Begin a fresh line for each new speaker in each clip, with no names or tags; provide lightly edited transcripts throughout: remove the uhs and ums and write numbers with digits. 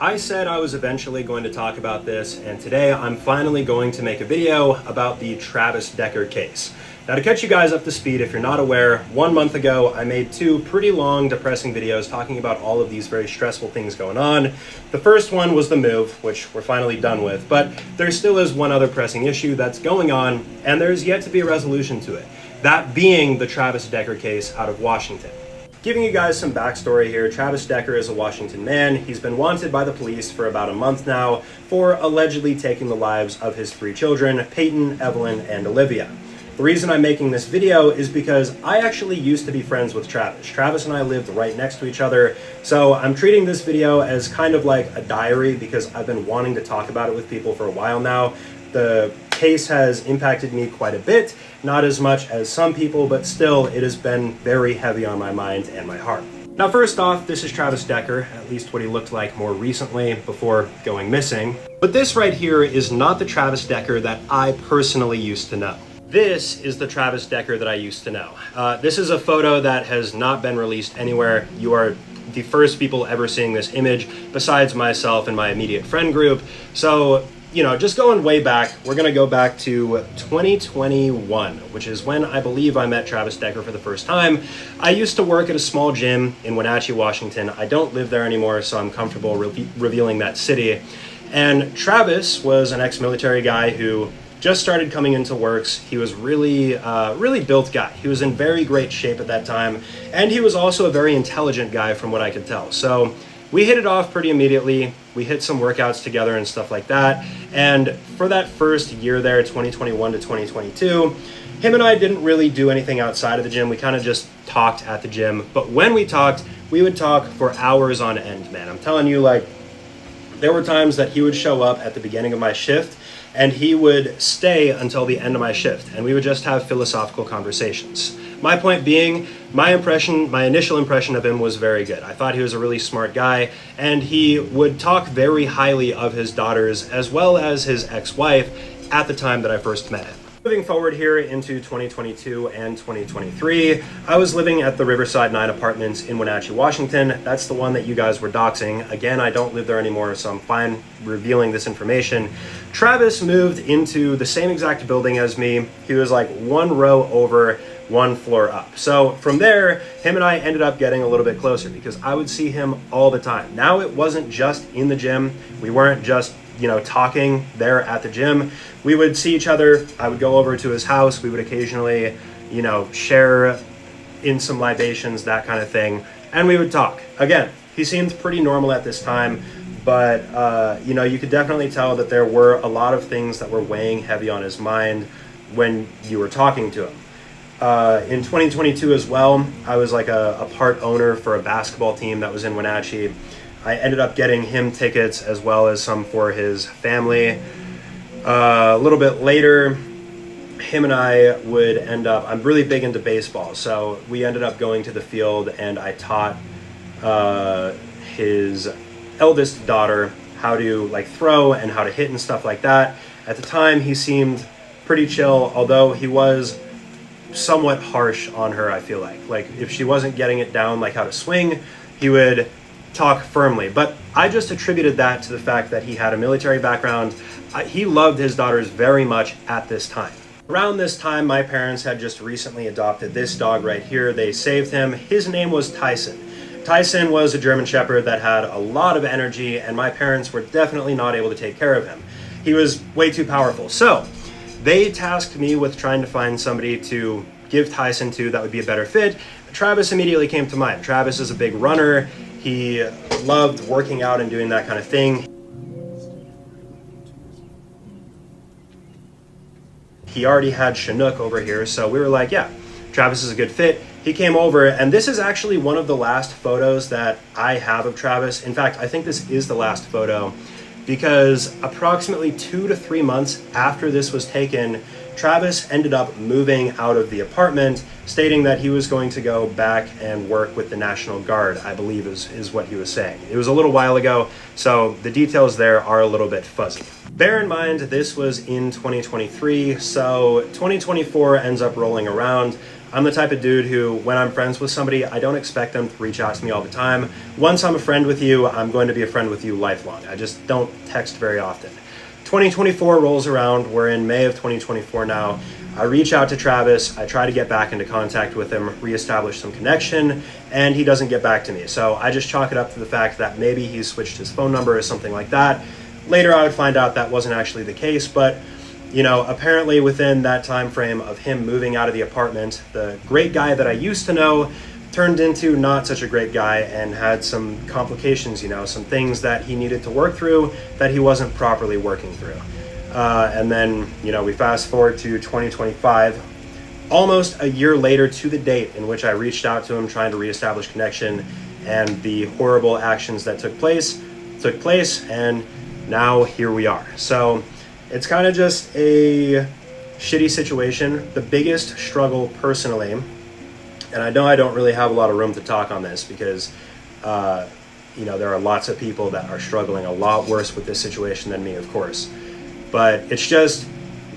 I said I was eventually going to talk about this, and today I'm finally going to make a video about the Travis Decker case. Now, to catch you guys up to speed, if you're not aware, 1 month ago I made two pretty long, depressing videos talking about all of these very stressful things going on. The first one was the move, which we're finally done with, but there still is one other pressing issue that's going on, and there's yet to be a resolution to it. That being the Travis Decker case out of Washington. Giving you guys some backstory here, Travis Decker is a Washington man. He's been wanted by the police for about a month now for allegedly taking the lives of his 3 children, Peyton, Evelyn, and Olivia. The reason I'm making this video is because I actually used to be friends with Travis. Travis and I lived right next to each other, so I'm treating this video as kind of like a diary because I've been wanting to talk about it with people for a while now. The case has impacted me quite a bit, not as much as some people, but still it has been very heavy on my mind and my heart. Now, first off, this is Travis Decker, at least what he looked like more recently before going missing. But this right here is not the Travis Decker that I personally used to know. This is the Travis Decker that I used to know. This is a photo that has not been released anywhere. You are the first people ever seeing this image besides myself and my immediate friend group. So, you know, just going way back, we're gonna go back to 2021, which is when I believe I met Travis Decker for the first time. I used to work at a small gym in Wenatchee, Washington. I don't live there anymore, so I'm comfortable revealing that city. And Travis was an ex-military guy who just started coming into works. He was really built guy. He was in very great shape at that time, and he was also a very intelligent guy from what I could tell. So we hit it off pretty immediately. We hit some workouts together and stuff like that. And for that first year there, 2021 to 2022, him and I didn't really do anything outside of the gym. We kind of just talked at the gym. But when we talked, we would talk for hours on end, man. I'm telling you, like, there were times that he would show up at the beginning of my shift and he would stay until the end of my shift, and we would just have philosophical conversations. My point being, my initial impression of him was very good. I thought he was a really smart guy, and he would talk very highly of his daughters as well as his ex-wife at the time that I first met him. Moving forward here into 2022 and 2023, I was living at the Riverside 9 Apartments in Wenatchee, Washington. That's the one that you guys were doxing. Again, I don't live there anymore, so I'm fine revealing this information. Travis moved into the same exact building as me. He was like 1 row over, 1 floor up. So from there, him and I ended up getting a little bit closer because I would see him all the time. Now it wasn't just in the gym. We weren't just, you know, talking there at the gym. We would see each other. I would go over to his house. We would occasionally, you know, share in some libations, that kind of thing. And we would talk. Again, he seemed pretty normal at this time, but, you know, you could definitely tell that there were a lot of things that were weighing heavy on his mind when you were talking to him. In 2022 as well, I was like a part owner for a basketball team that was in Wenatchee. I ended up getting him tickets as well as some for his family. A little bit later, him and I would end up, I'm really big into baseball, so we ended up going to the field and I taught his eldest daughter how to like throw and how to hit and stuff like that. At the time, he seemed pretty chill, although he was somewhat harsh on her, I feel like. Like, if she wasn't getting it down, like how to swing, he would talk firmly. But I just attributed that to the fact that he had a military background. He loved his daughters very much at this time. Around this time, my parents had just recently adopted this dog right here. They saved him. His name was Tyson. Tyson was a German Shepherd that had a lot of energy, and my parents were definitely not able to take care of him. He was way too powerful. So they tasked me with trying to find somebody to give Tyson to that would be a better fit. Travis immediately came to mind. Travis is a big runner. He loved working out and doing that kind of thing. He already had Chinook over here, so we were like, yeah, Travis is a good fit. He came over, and this is actually one of the last photos that I have of Travis. In fact, I think this is the last photo because approximately 2 to 3 months after this was taken, Travis ended up moving out of the apartment, stating that he was going to go back and work with the National Guard, I believe is what he was saying. It was a little while ago, so the details there are a little bit fuzzy. Bear in mind, this was in 2023, so 2024 ends up rolling around. I'm the type of dude who, when I'm friends with somebody, I don't expect them to reach out to me all the time. Once I'm a friend with you, I'm going to be a friend with you lifelong. I just don't text very often. 2024 rolls around. We're in May of 2024 now. I reach out to Travis. I try to get back into contact with him, reestablish some connection, and he doesn't get back to me. So I just chalk it up to the fact that maybe he's switched his phone number or something like that. Later, I would find out that wasn't actually the case, but you know, apparently within that time frame of him moving out of the apartment, the great guy that I used to know turned into not such a great guy and had some complications, you know, some things that he needed to work through that he wasn't properly working through. And then, you know, we fast forward to 2025, almost a year later to the date in which I reached out to him trying to reestablish connection, and the horrible actions that took place, and now here we are. So it's kind of just a shitty situation. The biggest struggle personally, and I know I don't really have a lot of room to talk on this because, you know, there are lots of people that are struggling a lot worse with this situation than me, of course. But it's just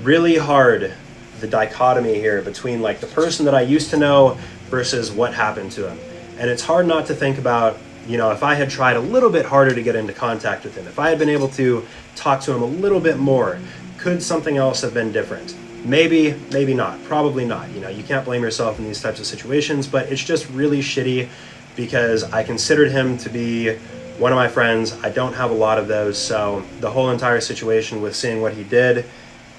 really hard, the dichotomy here between like the person that I used to know versus what happened to him. And it's hard not to think about, you know, if I had tried a little bit harder to get into contact with him, if I had been able to talk to him a little bit more, could something else have been different? Maybe, maybe not, probably not. You know, you can't blame yourself in these types of situations, but it's just really shitty because I considered him to be one of my friends. I don't have a lot of those, so the whole entire situation with seeing what he did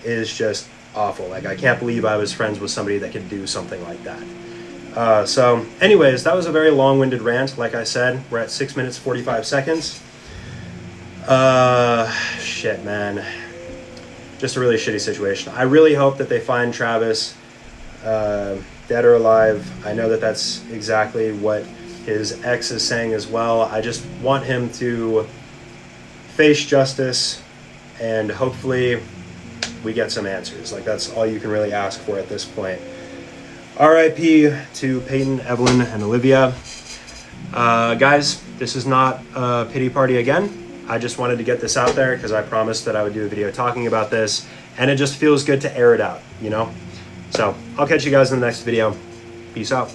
is just awful. Like, I can't believe I was friends with somebody that could do something like that. So anyways, that was a very long-winded rant. Like I said, we're at 6 minutes 45 seconds. Shit, man. Just a really shitty situation. I really hope that they find Travis, dead or alive. I know that that's exactly what his ex is saying as well. I just want him to face justice, and hopefully we get some answers. Like, that's all you can really ask for at this point. RIP to Peyton, Evelyn, and Olivia. Guys, this is not a pity party again. I just wanted to get this out there because I promised that I would do a video talking about this, and it just feels good to air it out, you know? So I'll catch you guys in the next video. Peace out.